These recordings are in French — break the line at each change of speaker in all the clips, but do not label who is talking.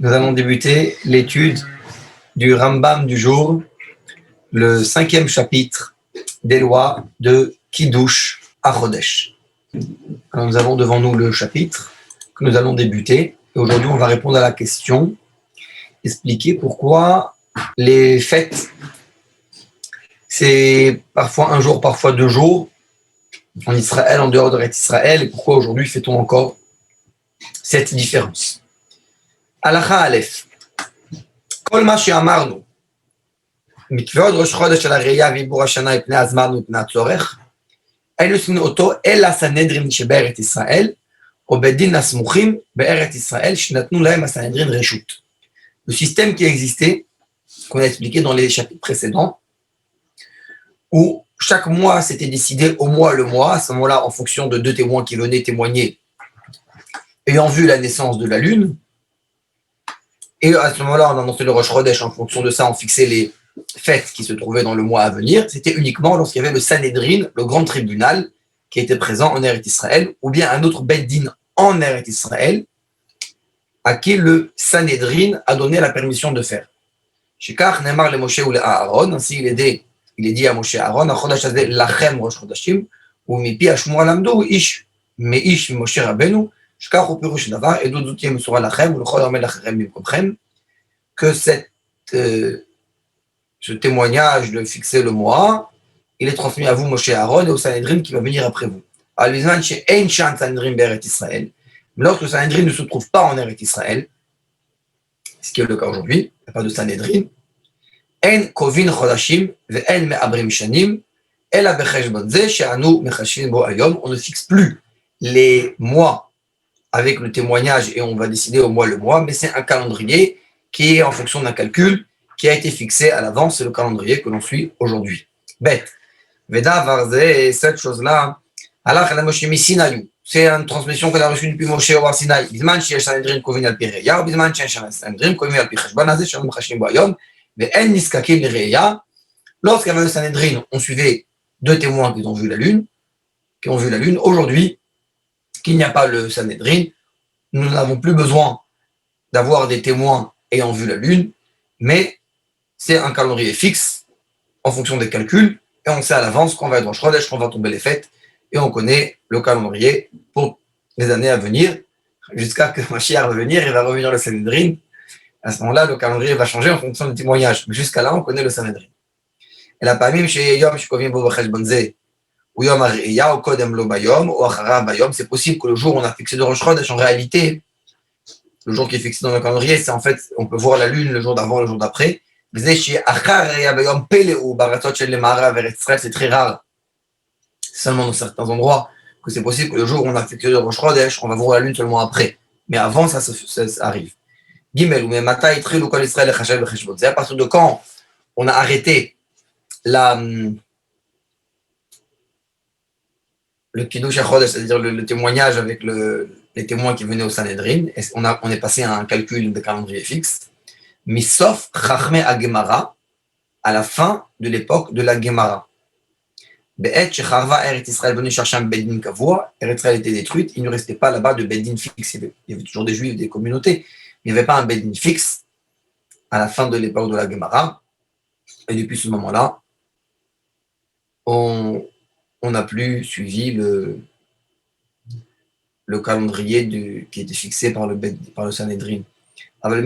Nous allons débuter l'étude du Rambam du jour, le 5e chapitre des lois de Kiddush à Chodesh. Alors nous avons devant nous le chapitre que nous allons débuter. Et aujourd'hui, on va répondre à la question, expliquer pourquoi les fêtes, c'est parfois un jour, parfois 2 jours, en Israël, en dehors de Israël, et pourquoi aujourd'hui fait-on encore cette différence. Halacha Aleph. Kol ma she'amarnu מכבוד ראש חודש של הראייה ועיבור השנה מפני הזמן ומפני הצורך, אין עושים אותו אלא הסנהדרין שבארץ ישראל, או בית דין הסמוכים בארץ ישראל, שנתנו להם הסנהדרין רשות. Le système qui existait, qu'on a expliqué dans les chapitres précédents, où chaque mois c'était décidé au mois le mois, à ce moment-là, en fonction de 2 témoins qui venaient témoigner, ayant vu la naissance de la lune, et à ce moment-là, on annonçait le Rosh Chodesh, en fonction de ça, on fixait les fêtes qui se trouvaient dans le mois à venir. C'était uniquement lorsqu'il y avait le Sanhedrin, le grand tribunal, qui était présent en Eretz Israël, ou bien un autre Beit Din en Eretz Israël, à qui le Sanhedrin a donné la permission de faire. Shekach Ne'emar le Moshe ou le Aaron, ainsi il est dit à Moshe et Aaron, Chodesh hazeh lachem Rosh Chodashim, ou mipi hashmua lamdu ish meish Moshe Rabbeinu, Shekach hu pirush davar, et d'autres outils mesura lachem, ou le chol amel lachem bimkomchem, que ce témoignage de fixer le mois, il est transmis à vous, Moshe et Aaron, et au Sanhedrin qui va venir après vous. Mais lorsque le Sanhedrin ne se trouve pas en Eretz Israël, ce qui est le cas aujourd'hui, il n'y a pas de Sanhedrin, on ne fixe plus les mois avec le témoignage et on va décider au mois le mois, mais c'est un calendrier qui est en fonction d'un calcul qui a été fixé à l'avance, c'est le calendrier que l'on suit aujourd'hui. Bête. Veda Varze, cette chose-là, c'est une transmission qu'on a reçue depuis Moshe au Sinaï. Bisman chez Sanhedrin Kovin al Pireya, Bisman chez Sanhedrin Kovin al Pichashban, Azé, Shalom Chashim Boyom, mais En Niskakim Reya. Lorsqu'il y avait le Sanhedrin, on suivait 2 témoins qui ont vu la lune. Aujourd'hui, qu'il n'y a pas le Sanhedrin, nous n'avons plus besoin d'avoir des témoins ayant vu la lune, mais c'est un calendrier fixe en fonction des calculs, et on sait à l'avance qu'on va être en Chodesh, qu'on va tomber les fêtes, et on connaît le calendrier pour les années à venir, jusqu'à que Mashiach va venir, il va revenir le Sanhedrin. À ce moment-là, le calendrier va changer en fonction des témoignages, mais jusqu'à là, on connaît le Sanhedrin. Et la pamim chez Yom Shkovim Bo B'Cheshbon Zeh, ou Yom HaRe'iyah, ou Kodem Lo Bayom, ou Acharav Bayom, c'est possible que le jour où on a fixé de Rosh Chodesh, en réalité, le jour qui est fixé dans le calendrier, c'est en fait, on peut voir la lune le jour d'avant, le jour d'après. C'est très rare, seulement dans certains endroits, que c'est possible que le jour où on a fixé le Rosh Chodesh, on va voir la lune seulement après. Mais avant, ça arrive. Gimel, ou Mata Itril ou Kol Israël Chashav Becheshbon. C'est à partir de quand on a arrêté le Kiddush HaChodesh, c'est-à-dire le témoignage avec les témoins qui venaient au Sanhedrin, on est passé à un calcul de calendrier fixe, Misof Chachme Agemara, à la fin de l'époque de la Gemara. Be'et Shecharva Eretz Israël venu chercher un Beddin Kavua, Eretz Israël était détruite, il ne restait pas là-bas de Beddin fixe, il y avait toujours des Juifs, des communautés, mais il n'y avait pas un Beddin fixe à la fin de l'époque de la Gemara, et depuis ce moment-là, on n'a plus suivi le calendrier qui était fixé par le Sanhedrin. Mais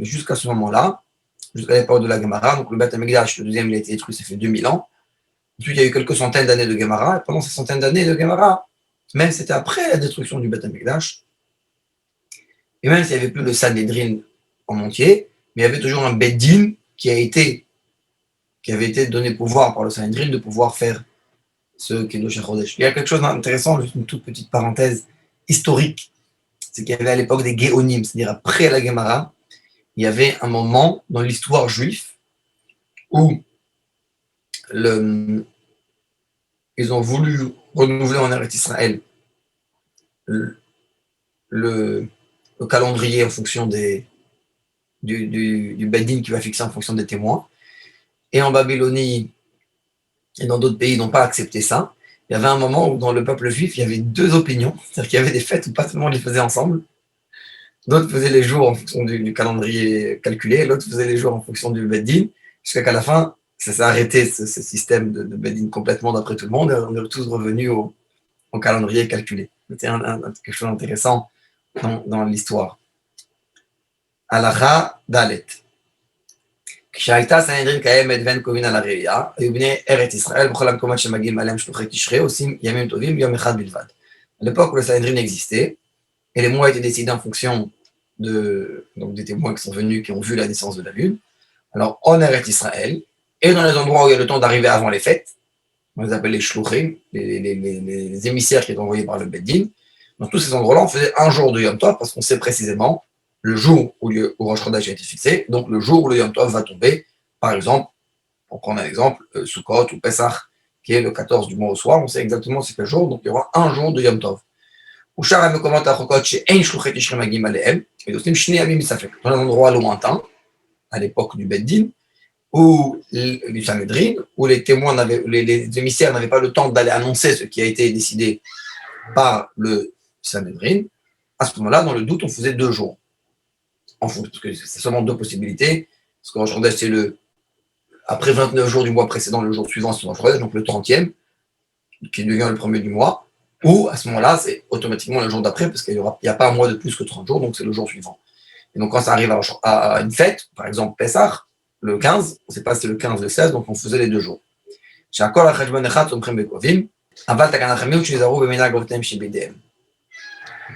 jusqu'à ce moment-là, jusqu'à l'époque de la Gemara, donc le Beth Amikdash, le deuxième, il a été détruit, ça fait 2000 ans. Ensuite, il y a eu quelques centaines d'années de Gemara, et pendant ces centaines d'années de Gemara, même c'était après la destruction du Beth Amikdash, et même s'il n'y avait plus le Sanhedrin en entier, mais il y avait toujours un Beit Din qui avait été donné pouvoir par le Sanhedrin de pouvoir faire ce Kiddush HaChodesh. Il y a quelque chose d'intéressant, juste une toute petite parenthèse historique, c'est qu'il y avait à l'époque des Géonim, c'est-à-dire après la Gemara, il y avait un moment dans l'histoire juive où ils ont voulu renouveler en Eretz Israël le calendrier en fonction du Beit Din qui va fixer en fonction des témoins. Et en Babylonie et dans d'autres pays, ils n'ont pas accepté ça. il y avait un moment où dans le peuple juif, il y avait deux opinions. C'est-à-dire qu'il y avait des fêtes où pas tout le monde les faisait ensemble. D'autres faisaient les jours en fonction du calendrier calculé, l'autre faisait les jours en fonction du Beddin, jusqu'à qu'à la fin, ça s'est arrêté ce système de Beddin complètement d'après tout le monde, et on est tous revenus au calendrier calculé. C'était quelque chose d'intéressant dans l'histoire. Halacha Dalet. כשהייתה סנהדרין קיימת ואין קובעין על הראייה, היו בני ארץ ישראל בכל המקומות שמגיעים עליהם שלוחי תשרי, עושים ימים טובים יום אחד בלבד. À l'époque où le Sanhedrin existait, et les mois étaient décidés en fonction donc des témoins qui sont venus, qui ont vu la naissance de la lune, alors en Eretz Israël, et dans les endroits où il y a le temps d'arriver avant les fêtes, on les appelle les shluchim, les émissaires qui étaient envoyés par le Beddin, dans tous ces endroits-là, on faisait un jour de Yom Tov, parce qu'on sait précisément le jour où Rosh Chodesh a été fixé, donc le jour où le Yom Tov va tomber, par exemple, pour prendre un exemple, Sukkot ou Pesach, qui est le 14 du mois au soir, on sait exactement c'est quel jour, donc il y aura un jour de Yom Tov. Dans un endroit lointain, à l'époque du Beddin, où du Sanhedrin, où les témoins les émissaires n'avaient pas le temps d'aller annoncer ce qui a été décidé par le Sanhedrin, à ce moment-là, dans le doute, on faisait 2 jours. Parce que c'est seulement 2 possibilités. Parce que Rosh Chodesh, c'est après 29 jours du mois précédent, le jour suivant, c'est Rosh Chodesh, donc le 30e, qui devient le premier du mois. Ou à ce moment-là, c'est automatiquement le jour d'après, parce qu'il n'y a pas un mois de plus que 30 jours, donc c'est le jour suivant. Et donc quand ça arrive à une fête, par exemple Pessah, le 15, on ne sait pas si c'est le 15 ou le 16, donc on faisait les 2 jours.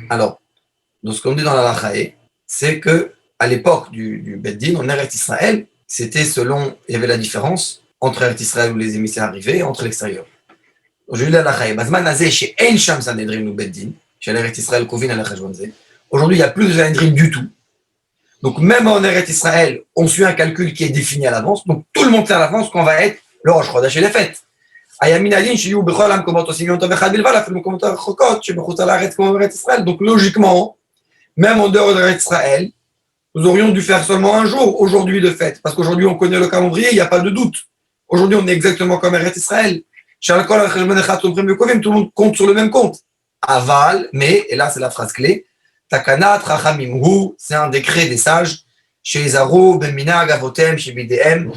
Alors, donc ce qu'on dit dans la Lachae, c'est qu'à l'époque du Beddin, en Eretz Israël, c'était il y avait la différence entre Eretz Israël où les émissaires arrivaient et entre l'extérieur. Aujourd'hui, il n'y a plus de Sanhedrin du tout. Donc, même en Eretz Israël, on suit un calcul qui est défini à l'avance. Donc, tout le monde sait à l'avance qu'on va être le Rosh Chodesh et les fêtes. Donc, logiquement, même en dehors de l'Eretz Israël, nous aurions dû faire seulement un jour aujourd'hui de fête. Parce qu'aujourd'hui, on connaît le calendrier, il n'y a pas de doute. Aujourd'hui, on est exactement comme Eretz Israël. Tout le monde compte sur le même compte. Aval, mais, et là c'est la phrase clé, Takanat Rachamim Hu, c'est un décret des sages, chez Ezaru, Ben Minag, Avotem, chez BDM,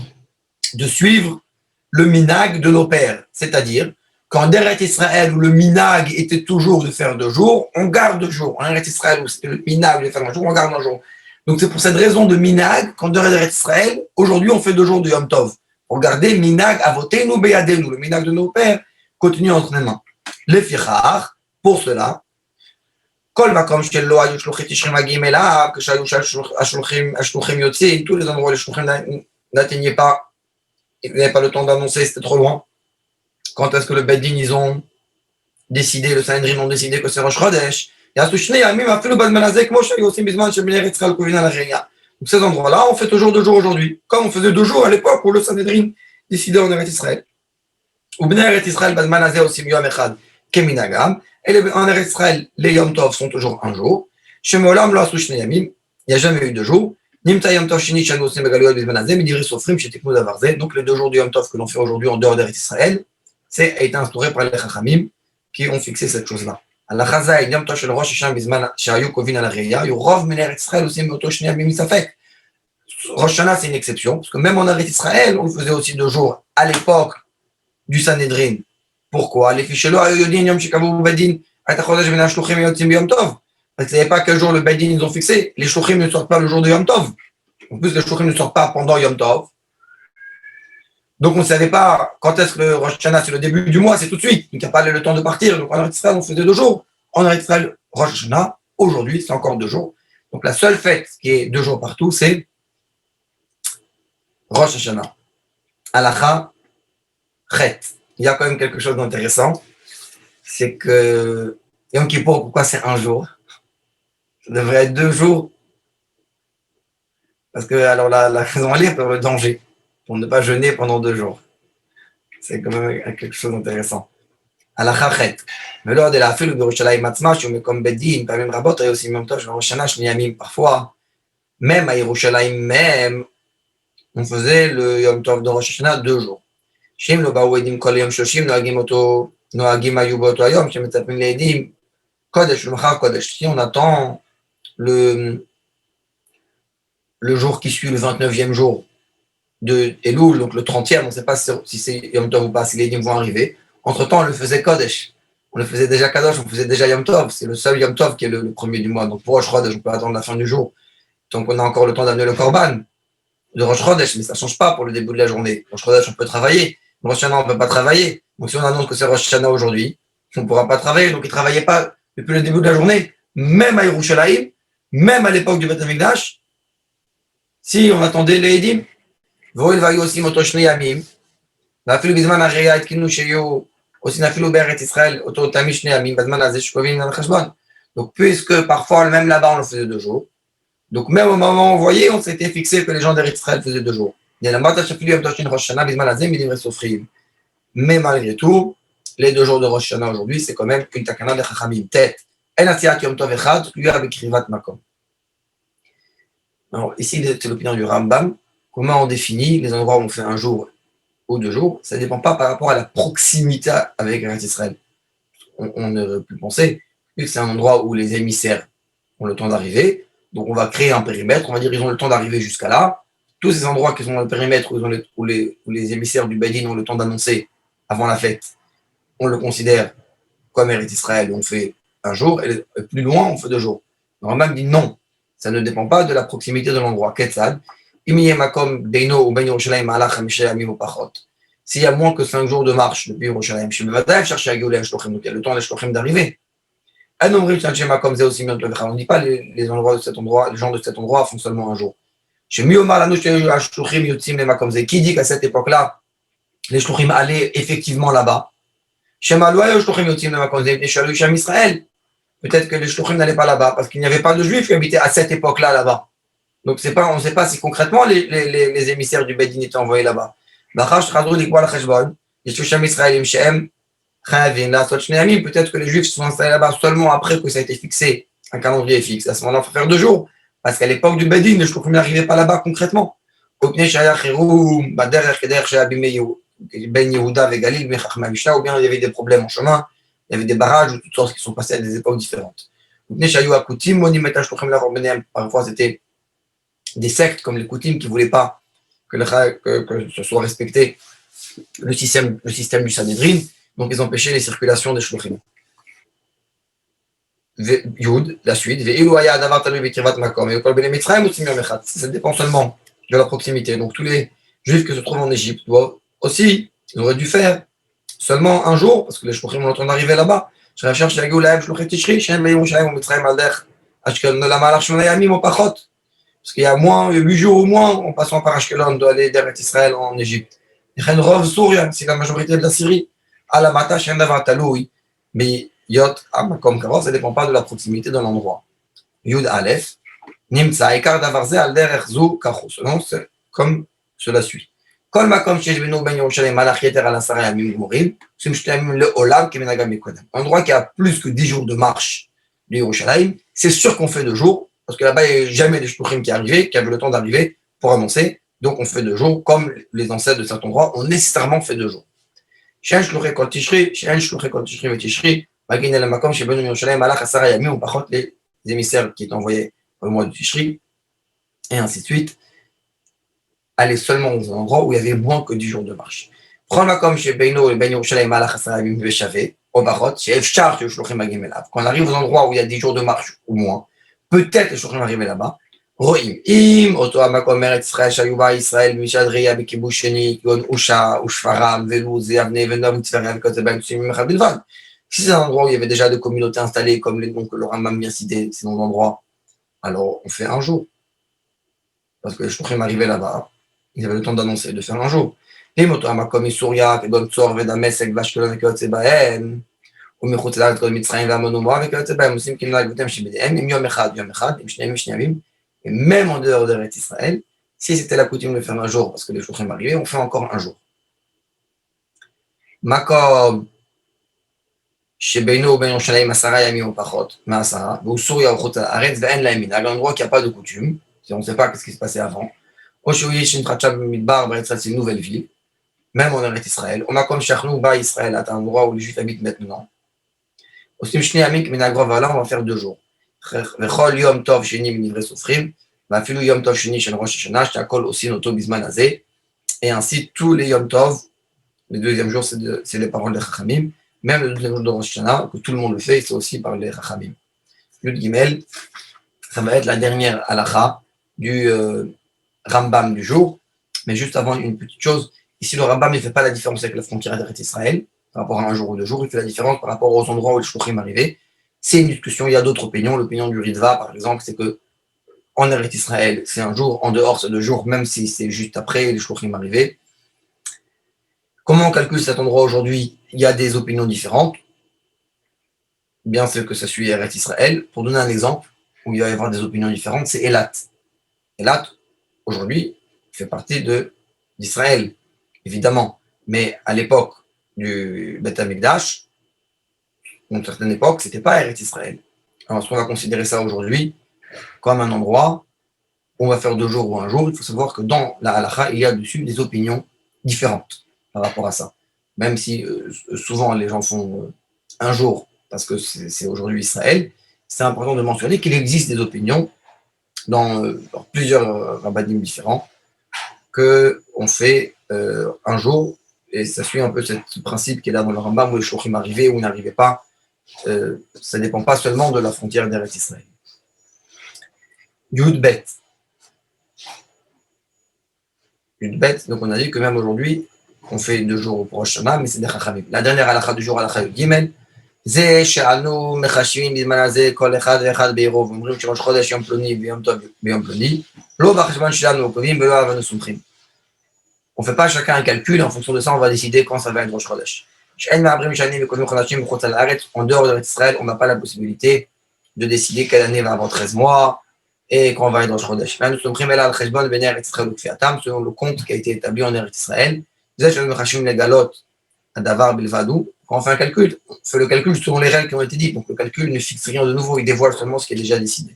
de suivre le minag de nos pères. C'est-à-dire, qu'en Eretz Israël, où le minag était toujours de faire 2 jours, on garde 2 jours. En Eretz Israël, où c'était le minag de faire 1 jour, on garde 1 jour. Donc c'est pour cette raison de minag, qu'en Eretz Israël, aujourd'hui on fait 2 jours de Yom Tov. Regardez, minag avotenu beyadenu, le minag de nos pères continue entre les mains. Le fichar, pour cela, kol makom shelo ayu shluchim tishrim hagim elav, que shayu shluchim yotzim, tous les endroits où les shluchim n'atteignaient pas, ils n'avaient pas le temps d'annoncer, c'était trop loin. Quand est-ce que le Beddin, ils ont décidé, le Sanhedrin ont décidé que c'est Rosh Chodesh, donc ces endroits-là, on fait toujours 2 jours aujourd'hui, comme on faisait 2 jours à l'époque où le Sanhedrin décidait en Eretz Israël. Ou Bnei Eretz Israël, Badman Azeh aussi Yom Echad, Keminagam, et en Eretz Israël, les Yom Tov sont toujours 1 jour. Chez Molam, lo asu shnei yamim, il n'y a jamais eu 2 jours. Nimta Yom Tov Shini, Shanu Osim Begaluyot Badman Azeh, Midiri Sofrim, chez Tekmud Avarzeh. Donc les 2 jours du Yom Tov que l'on fait aujourd'hui en dehors d'Eretz Israël, c'est a été instauré par les Chachamim qui ont fixé cette chose-là. הלכה זה העניין של ראש השנה בזמן שהיו קובעים על הראייה, היו רוב מן ארץ ישראל עושים באותו שנייה בלי ספק. Rosh Hashanah, c'est une exception, parce que même en Eretz Israël, on le faisait aussi 2 jours à l'époque du Sanhedrin. Pourquoi? Les fichiers là, ils disent Yom Shikavu Bedin, Aïta Chodesh Ben Ashluchim Yotzim Yom Tov. Parce qu'ils ne savaient pas quel jour le Bedin ils ont fixé. Les Shluchim ne sortent pas le jour de Yom Tov. En plus, les Shluchim ne sortent pas pendant Yom Tov. Donc on ne savait pas quand est-ce que le Rosh Hashanah, c'est le début du mois, c'est tout de suite. Donc il n'y a pas le temps de partir. Donc en Eretz Israël, on faisait 2 jours. En Eretz Israël, Rosh Hashanah, aujourd'hui, c'est encore 2 jours. Donc la seule fête qui est 2 jours partout, c'est Rosh Hashanah. Halacha Chet. Il y a quand même quelque chose d'intéressant. C'est que Yom Kippour, pourquoi c'est 1 jour? Ça devrait être 2 jours. Parce que alors la raison elle est pour le danger. Pour ne pas jeûner pendant 2 jours. C'est quand même quelque chose d'intéressant. הלכה ח' ולא עוד אלא אפילו בירושלים עצמה שהוא מקום בית דין, פעמים רבות היו עושים יום טוב של ראש שנה 2 ימים parfois, même à Yerushalayim même, on faisait le Yom Tov de Rosh Hashanah 2 jours. שאם לא באו עדים כל יום 30 נוהגים אותו Noagim Hayu Be'oto Hayom, Shemetzapim Le'edim, Kodesh, Machar Kodesh. Si on attend le jour qui suit le 29e jour de Elul, donc le 30e, on ne sait pas si c'est Yom Tov ou pas, si les Edim vont arriver. Entre-temps, on le faisait Kodesh. On le faisait déjà Kadosh, on faisait déjà Yom Tov. C'est le seul Yom Tov qui est le premier du mois. Donc pour Rosh Chodesh, on peut attendre la fin du jour. Donc on a encore le temps d'amener le Korban de Rosh Chodesh, mais ça ne change pas pour le début de la journée. Rosh Chodesh, on peut travailler. Rosh Hashanah, on ne peut pas travailler. Donc si on annonce que c'est Rosh Hashanah aujourd'hui, on ne pourra pas travailler. Donc ils ne travaillaient pas depuis le début de la journée, même à Yerushalayim, même à l'époque du Beth Amikdash. Si on attendait les Edim, Voil va aussi motoshne yamim, va filu bizman aria et kinu sheyu, aussi na filu beret Israël, auto tamishne yamim, bazman azé shkovin al chashbon. Donc puisque parfois même là-bas on le faisait 2 jours, donc même au moment où on voyait, on s'était fixé que les gens d'Eretz Israël faisaient 2 jours. Mais malgré tout, les 2 jours de Rosh Hashanah aujourd'hui, c'est quand même une takana de Chachamim. Tête. En asiat yom tov echad, lui avec krivat makom. Alors ici, c'est l'opinion du Rambam. Comment on définit les endroits où on fait 1 jour ou 2 jours? Ça ne dépend pas par rapport à la proximité avec Eretz Israël. On aurait pu penser que c'est un endroit où les émissaires ont le temps d'arriver. Donc on va créer un périmètre, on va dire ils ont le temps d'arriver jusqu'à là. Tous ces endroits qui sont dans le périmètre où les émissaires du Bedin ont le temps d'annoncer avant la fête, on le considère comme Eretz Israël, on fait 1 jour, et plus loin, on fait 2 jours. Le Rambam dit non, ça ne dépend pas de la proximité de l'endroit. Ketzad, s'il y a moins que 5 jours de marche depuis Yerushalayim, il y a le temps des shlochim d'arriver. On ne dit pas les endroits de cet endroit, les gens de cet endroit font seulement 1 jour. Qui dit qu'à cette époque-là, les shlochim allaient effectivement là-bas. Peut-être que les shlochim n'allaient pas là-bas parce qu'il n'y avait pas de juifs qui habitaient à cette époque-là là-bas. Donc on ne sait pas si concrètement les émissaires du Bedin étaient envoyés là-bas. Peut-être que les juifs se sont installés là-bas seulement après que ça a été fixé, un calendrier fixe. À ce moment-là, il faut faire 2 jours. Parce qu'à l'époque du Bedin, les shlochim n'arrivaient pas là-bas concrètement. Ben Yehuda et Galil, ou bien il y avait des problèmes en chemin, il y avait des barrages ou toutes sortes qui sont passés à des époques différentes. Parfois c'était des sectes comme les Koutim qui ne voulaient pas que ce soit respecté le système du Sanhedrin, donc ils empêchaient les circulations des shlochim. Yud, la suite, ça dépend seulement de la proximité. Donc tous les juifs qui se trouvent en Égypte doivent aussi, ils auraient dû faire seulement 1 jour, parce que les shlochim ont le temps d'arriver là-bas. Parce qu'il y a moins, 8 jours au moins, en passant par Ashkelon, on doit aller d'Eretz Israël en Égypte. C'est la majorité de la Syrie. Mais Yot, comme Kavor, ça ne dépend pas de la proximité de l'endroit. Yud Aleph, Nimtsa, Ekar Davarze, Alder Erzu, Kacho. Selon, comme cela suit. Kol Makom Shesh Benu Ben Yerushalayim, Malach Yeter Al Asara Yamim Morim, Simshtem Le Olam, Kemenagam Mekodem. Un endroit qui a plus que 10 jours de marche de Yerushalayim, c'est sûr qu'on fait 2 jours, parce que là-bas, il n'y a jamais des shluchim qui arrivaient, qui avaient le temps d'arriver pour annoncer. Donc on fait 2 jours, comme les ancêtres de cet endroit ont nécessairement fait 2 jours. She'en shluchei kol tishri, She'en shluchei kol tishri vetishri, Magin el Makom Shebenu Yerushalayim, Malach Asara Yamim, ou par contre les émissaires qui étaient envoyés au mois de Tishri, et ainsi de suite, aller seulement aux endroits où il y avait moins que 10 jours de marche. Quand on arrive aux endroits où il y a 10 jours de marche ou moins, peut-être les shlochim arrivent là-bas. רואים, אם אותו המקום ארץ ישראל שהיו בה ישראל משדריה בכיבוש שני, כגון אושה ושפרעם ולוז, יבנה ונוב וטבריה וכיוצא בהם מסוימים אחד בלבד. Si c'est un endroit où il y avait déjà des communautés installées, comme les noms que le Rambam vient citer, ces noms d'endroits, alors on fait 1 jour. Parce que les shlochim arrivaient là-bas, ils avaient le temps d'annoncer, de faire 1 jour. אם אותו המקום מסוריה, כגון צור ודמשק ואשקלון וכיוצא בהם, ומחוץ לארץ כל מצרים ועמון ומואב וכיוצא בהם, עושים כמנהג גבותם שבידיהם, עם יום אחד, עם שני ימים, et même en dehors d'Eretz Israël, si c'était la coutume de faire 1 jour, parce que les shlochim arrivaient, on fait encore 1 jour. Makom שבינו ובין ירושלים 10 ימים או פחות, מ10, והוא סוריה או חוץ לארץ, ואין להם מנהג, un endroit qui n'a pas de coutume, si on ne sait pas ce qui se passait avant, או שהוא יש נתחדשה במדבר, בארץ ישראל, c'est une nouvelle ville, même en Eretz Israël. On a comme Shachnou Ba Israël, à un endroit où les Juifs habitent maintenant. Osim Shni Amik Minagro Vala, on va faire 2 jours. Vechol Yom Tov Sheni Minivre Sofrim, Vafilu Yom Tov Sheni Shen Rosh Hashanah, Shtakol Osin Oto Bizman Azeh. Et ainsi, tous les Yom Tov, le deuxième jour, c'est les paroles des Chachamim. Même le deuxième jour de Rosh Hashanah, que tout le monde le fait, c'est aussi par les Chachamim. Yud Gimel, ça va être la dernière halakha du Rambam du jour. Mais juste avant, une petite chose. Ici, le Rambam ne fait pas la différence avec la frontière d'Eretz Israël, par rapport à un jour ou 2 jours. Il fait la différence par rapport aux endroits où les shluchim arrivaient. C'est une discussion, il y a d'autres opinions. L'opinion du Ritva, par exemple, c'est que en Eretz Israël, c'est un jour, en dehors, c'est 2 jours, même si c'est juste après les shluchim arrivaient. Comment on calcule cet endroit aujourd'hui? Il y a des opinions différentes. Bien sûr que ça suit Eretz Israël. Pour donner un exemple, où il va y avoir des opinions différentes, c'est Elat. Elat, aujourd'hui, fait partie d'Israël, évidemment. Mais à l'époque du Beth Amikdash, à une certaine époque, ce n'était pas Eretz Israël. Alors, est-ce qu'on va considérer ça aujourd'hui comme un endroit où on va faire 2 jours ou 1 jour? Il faut savoir que dans la halakha, il y a dessus des opinions différentes par rapport à ça. Même si souvent les gens font 1 jour parce que c'est aujourd'hui Israël, c'est important de mentionner qu'il existe des opinions dans plusieurs rabbanim différents qu'on fait 1 jour, et ça suit un peu ce principe qui est là dans le Rambam où les shluchim arrivaient ou n'arrivaient pas. Ça ne dépend pas seulement de la frontière d'Eretz Israël. Yud Bet. Yud Bet, donc on a dit que même aujourd'hui, on fait 2 jours pour Rosh Hashanah, mais c'est des Chachamim. La dernière halakha du jour, halakha Yud Gimel, זה שאנו מחשבים בזמן הזה כל אחד ואחד בעירו ואומרים שראש חודש יום פלוני ויום טוב ביום פלוני, לא בחשבון שלנו קובעים ולא עלינו סומכים. On ne fait pas chacun un calcul, en fonction de ça, on va décider quand ça va être Rosh Chodesh. En dehors de Israël, on n'a pas la possibilité de décider quelle année va avoir 13 mois et quand on va être Rosh Chodesh. Selon le compte qui a été établi en Eretz Israël, quand on fait un calcul, on fait le calcul selon les règles qui ont été dites. Donc le calcul ne fixe rien de nouveau, il dévoile seulement ce qui est déjà décidé.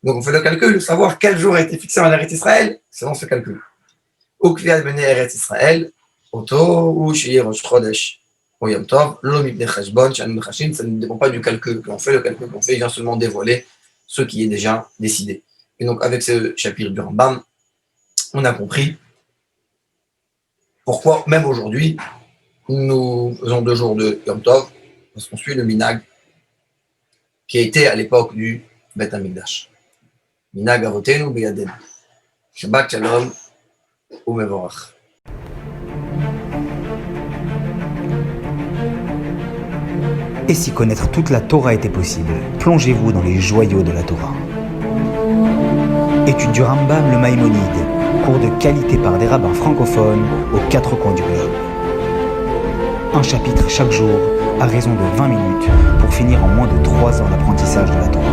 Donc on fait le calcul de savoir quel jour a été fixé en Eretz Israël selon ce calcul. Ça ne dépend pas du calcul qu'on fait, le calcul qu'on fait vient seulement dévoiler ce qui est déjà décidé. Et donc avec ce chapitre du Rambam, on a compris pourquoi même aujourd'hui nous faisons 2 jours de Yom Tov, parce qu'on suit le minag qui a été à l'époque du Beth Amikdash. Minag avotenu beyadenu. Shabbat shalom umevorach.
Et si connaître toute la Torah était possible, plongez-vous dans les joyaux de la Torah. Étude du Rambam, le Maïmonide, cours de qualité par des rabbins francophones aux 4 coins du globe. Un chapitre chaque jour, à raison de 20 minutes, pour finir en moins de 3 ans d'apprentissage de la Torah.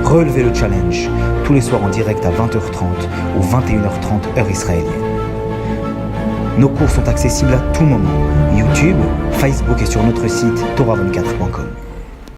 Relevez le challenge, tous les soirs en direct à 20h30 ou 21h30 heure israélienne. Nos cours sont accessibles à tout moment, YouTube, Facebook et sur notre site torah24.com.